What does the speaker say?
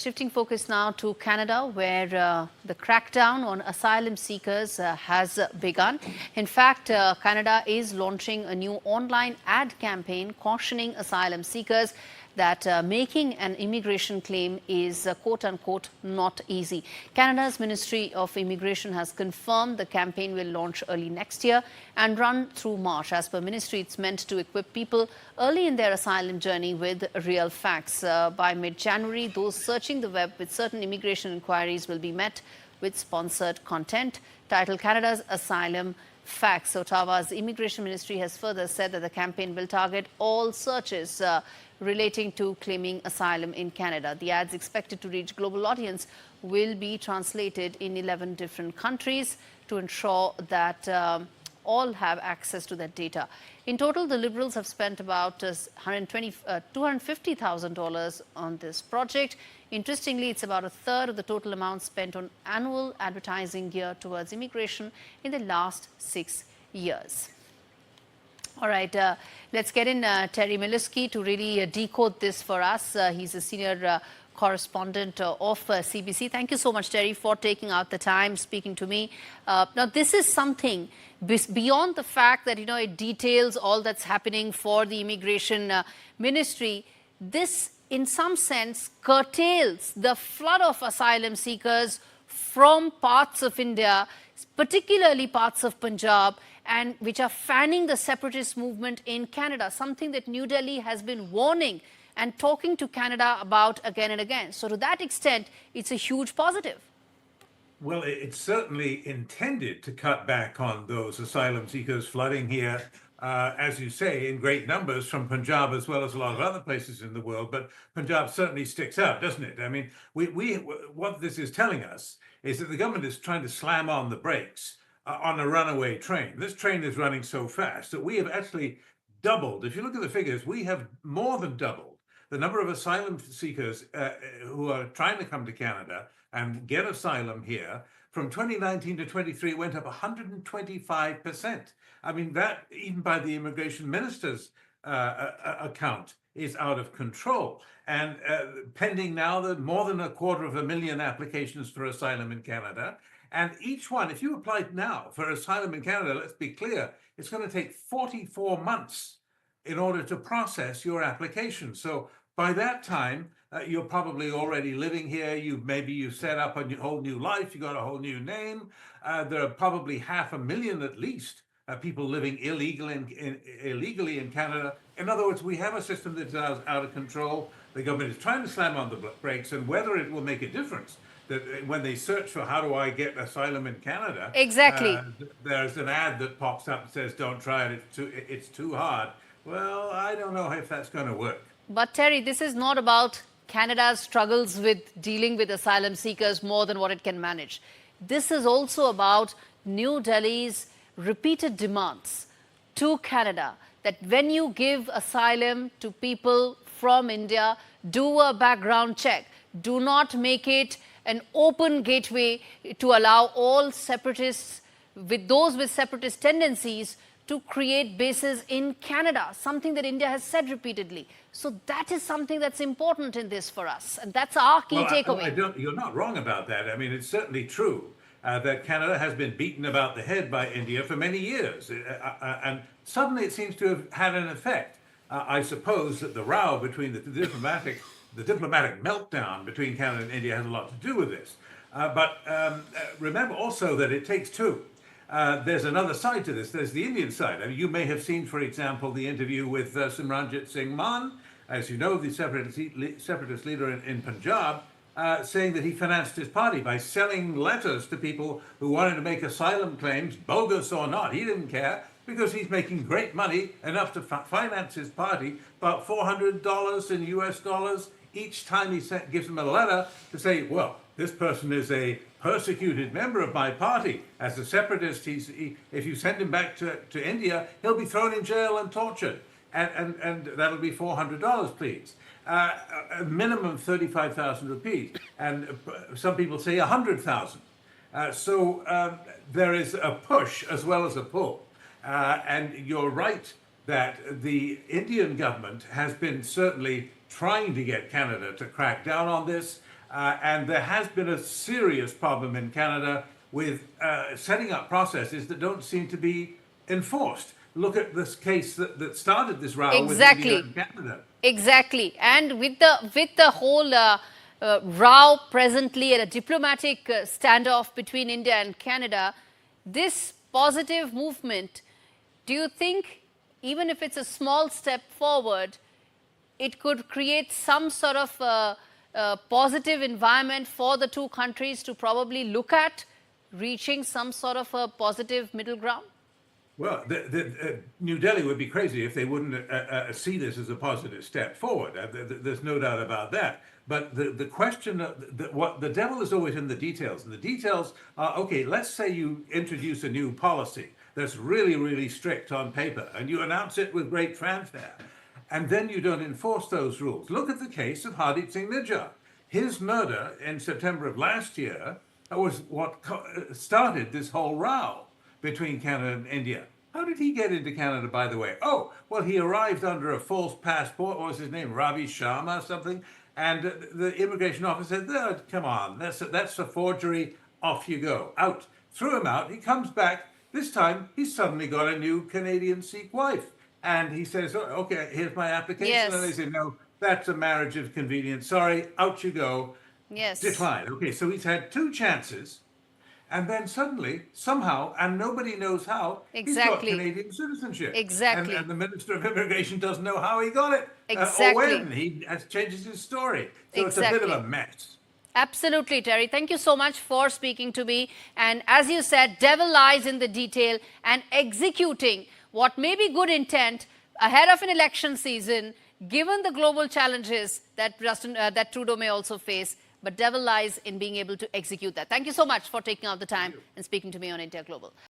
Shifting focus now to Canada, where the crackdown on asylum seekers has begun. In fact, Canada is launching a new online ad campaign cautioning asylum seekers that making an immigration claim is quote-unquote not easy. Canada's Ministry of Immigration has confirmed the campaign will launch early next year and run through March. As per Ministry, it's meant to equip people early in their asylum journey with real facts. By mid-January, those searching the web with certain immigration inquiries will be met with sponsored content titled Canada's Asylum Facts. Ottawa's Immigration Ministry has further said that the campaign will target all searches relating to claiming asylum in Canada. The ads, expected to reach global audience, will be translated in 11 different countries to ensure that all have access to that data. In total, the Liberals have spent about $250,000 on this project. Interestingly, it's about a third of the total amount spent on annual advertising geared towards immigration in the last 6 years. All right, let's get in Terry Milewski to really decode this for us. He's a senior correspondent of CBC. Thank you so much, Terry, for taking out the time, speaking to me. Now, this is something beyond the fact that, it details all that's happening for the immigration ministry. This, in some sense, curtails the flood of asylum seekers from parts of India, particularly parts of Punjab, and which are fanning the separatist movement in Canada, something that New Delhi has been warning and talking to Canada about again and again. So to that extent, it's a huge positive. Well, it's certainly intended to cut back on those asylum seekers flooding here, as you say, in great numbers from Punjab as well as a lot of other places in the world. But Punjab certainly sticks out, doesn't it? I mean, what this is telling us is that the government is trying to slam on the brakes on a runaway train. This train is running so fast that we have actually doubled. If you look at the figures, we have more than doubled the number of asylum seekers who are trying to come to Canada and get asylum here. From 2019 to 23 went up 125%. I mean, that, even by the immigration minister's account, is out of control. And pending now more than 250,000 applications for asylum in Canada. And each one, if you applied now for asylum in Canada, let's be clear, it's going to take 44 months in order to process your application. So by that time, you're probably already living here. Maybe you set up a whole new life. You got a whole new name. There are probably 500,000 at least people living illegally in Canada. In other words, we have a system that's out of control. The government is trying to slam on the brakes, and whether it will make a difference that when they search for how do I get asylum in Canada, exactly, there's an ad that pops up and says, don't try it, it's too hard. Well, I don't know if that's going to work. But Terry, this is not about Canada's struggles with dealing with asylum seekers more than what it can manage. This is also about New Delhi's repeated demands to Canada that when you give asylum to people from India, do a background check. Do not make it an open gateway to allow all separatists, those with separatist tendencies, to create bases in Canada, something that India has said repeatedly. So that is something that's important in this for us. And that's our key takeaway. You're not wrong about that. I mean, it's certainly true that Canada has been beaten about the head by India for many years. And suddenly it seems to have had an effect. I suppose that the row between the diplomatic meltdown between Canada and India has a lot to do with this. But remember also that it takes two. There's another side to this. There's the Indian side. I mean, you may have seen, for example, the interview with Simranjit Singh Mann, as you know, the separatist leader in Punjab, saying that he financed his party by selling letters to people who wanted to make asylum claims, bogus or not. He didn't care, because he's making great money, enough to finance his party, about $400 in US dollars each time he gives them a letter to say, well, this person is a persecuted member of my party. As a separatist, if you send him back to India, he'll be thrown in jail and tortured. And that'll be $400, please. A minimum 35,000 rupees. And some people say 100,000. So there is a push as well as a pull. And you're right that the Indian government has been certainly trying to get Canada to crack down on this. And there has been a serious problem in Canada with setting up processes that don't seem to be enforced. Look at this case that started this row with India and Canada. Exactly. And with the whole row presently at a diplomatic standoff between India and Canada, this positive movement, do you think, even if it's a small step forward, it could create some sort of positive environment for the two countries to probably look at reaching some sort of a positive middle ground? Well, New Delhi would be crazy if they wouldn't see this as a positive step forward. There's no doubt about that. But the question, what the devil is always in the details. And the details are, okay, let's say you introduce a new policy that's really, really strict on paper, and you announce it with great fanfare, and then you don't enforce those rules. Look at the case of Hardeep Singh Nijjar. His murder in September of last year was what started this whole row between Canada and India. How did he get into Canada, by the way? Oh, well, he arrived under a false passport. What was his name? Ravi Sharma or something? And the immigration officer said, oh, come on, that's a forgery. Off you go. Out. Threw him out. He comes back. This time, he's suddenly got a new Canadian Sikh wife. And he says, oh, okay, here's my application. Yes. And they say, no, that's a marriage of convenience. Sorry, out you go. Yes. Decline. Okay, so he's had two chances. And then suddenly, somehow, and nobody knows how, he's got Canadian citizenship. Exactly. And the Minister of Immigration doesn't know how he got it. Exactly. Or when. He changes his story. So it's a bit of a mess. Absolutely, Terry. Thank you so much for speaking to me. And as you said, devil lies in the detail, and executing what may be good intent ahead of an election season, given the global challenges that Trudeau may also face. But devil lies in being able to execute that. Thank you so much for taking out the time and speaking to me on India Global.